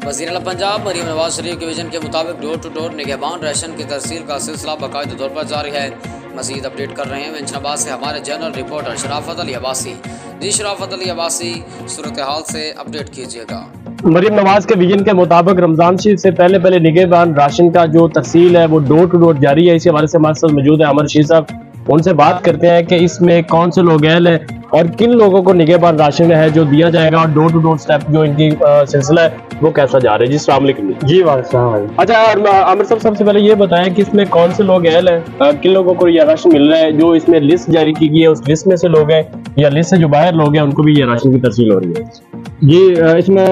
वज़ीर आला पंजाब मरीम नवाज शरीफ के विजन के मुताबिक डोर टू डोर निगहबान राशन की तरसील का सिलसिला बाकायदा तौर पर जारी है। मज़ीद अपडेट कर रहे हैं वेंचनाबाद से हमारे जनरल रिपोर्टर शराफत अली अब्बासी। जी शराफत अली अब्बासी, सूरत हाल से अपडेट कीजिएगा। मरीम नवाज के विजन के मुताबिक रमजान शरीफ से पहले निगहबान राशन का जो तरसील है वो डोर टू डोर जारी है। इसी हवाले से हमारे साथ मौजूद है अमर शीर साहब, उनसे बात करते हैं कि इसमें कौन से लोग अहल है और किन लोगों को निगहबान राशन है जो दिया जाएगा और डोर टू डोर स्टेप जो इनकी सिलसिला है वो कैसा जा रहा है। जी अस्सलाम वालेकुम। जी वालेकुम। अच्छा आमिर साहब, सबसे पहले ये बताएं कि इसमें कौन से लोग अहल है, किन लोगों को ये राशन मिल रहा है। जो इसमें लिस्ट जारी की गई है उस लिस्ट में से लोग हैं या लिस्ट से जो बाहर लोग हैं उनको भी ये राशन की तरसील हो रही है? जी इसमें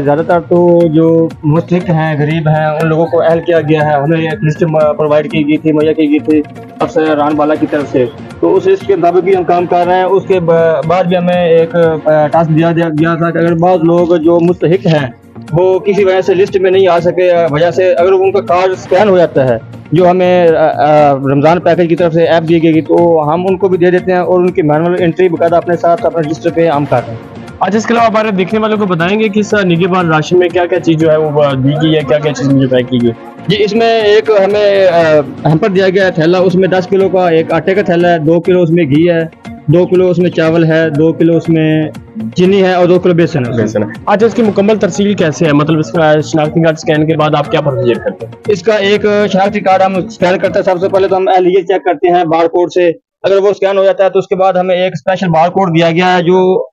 ज़्यादातर तो जो मुस्तहिक हैं, गरीब हैं, उन लोगों को अहल किया गया है। हमें एक लिस्ट प्रोवाइड की गई थी, मुहैया की गई थी अफसर रानबाला की तरफ से, तो उस लिस्ट के मुताबिक भी हम काम कर रहे हैं। उसके बाद भी हमें एक टास्क दिया गया था कि अगर बहुत लोग जो मुस्तहिक हैं वो किसी वजह से लिस्ट में नहीं आ सके, वजह से अगर उनका कार्ड स्कैन हो जाता है जो हमें रमज़ान पैकेज की तरफ से ऐप दी गई, तो हम उनको भी दे देते हैं और उनकी मैनुअल एंट्री बकायदा अपने साथ अपने रजिस्टर पे हम कर रहे हैं। अच्छा, इसके अलावा हमारे देखने वालों को बताएंगे कि इस निगहबान राशन में क्या क्या चीज़ जो है वो दी गई है, क्या क्या चीज़ मुझे पैक की गई? जी इसमें एक हमें हेम्पर दिया गया है थैला, उसमें 10 किलो का एक आटे का थैला है, 2 किलो उसमें घी है, 2 किलो उसमें चावल है, 2 किलो उसमें चीनी है और 2 किलो बेसन है। अच्छा, इसकी मुकम्मल तरसील कैसे है? मतलब इसका शनाख्ती कार्ड स्कैन के बाद आप क्या प्रोसीजर करते हैं? इसका एक शनाख्ती कार्ड हम स्कैन करते हैं। सबसे पहले तो हम एहलियत चेक करते हैं बार कोड से। अगर वो स्कैन हो जाता है तो उसके बाद हमें एक स्पेशल बार कोड दिया गया है। जो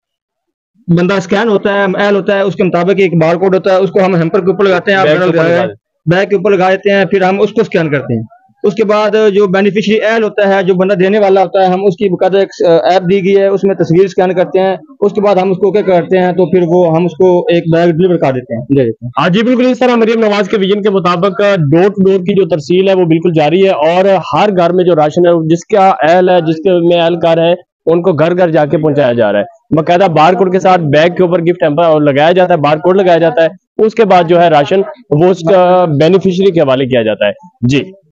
बंदा स्कैन होता है, एल होता है, उसके मुताबिक एक बार कोड होता है, उसको हम हेम्पर के ऊपर लगाते हैं, बैग के ऊपर लगा देते हैं, फिर हम उसको स्कैन करते हैं। उसके बाद जो बेनिफिशियरी एल होता है, जो बंदा देने वाला होता है, हम उसकी बकायदा एक ऐप दी गई है, उसमें तस्वीर स्कैन करते हैं। उसके बाद हम उसको क्या करते हैं तो फिर वो हम उसको एक बैग डिलीवर कर देते हैं, दे देते हैं। हाँ जी, बिल्कुल इस तरह मरीम नवाज के विजन के मुताबिक डोर टू डोर की जो तरसील है वो बिल्कुल जारी है और हर घर में जो राशन है जिसका एल है, जिसके में एल कार है, उनको घर घर जाके पहुंचाया जा रहा है। बाकायदा बार कोड के साथ बैग के ऊपर गिफ्ट हैम्पर लगाया जाता है, बार कोड लगाया जाता है। उसके बाद जो है राशन वो बेनिफिशियरी के हवाले किया जाता है। जी।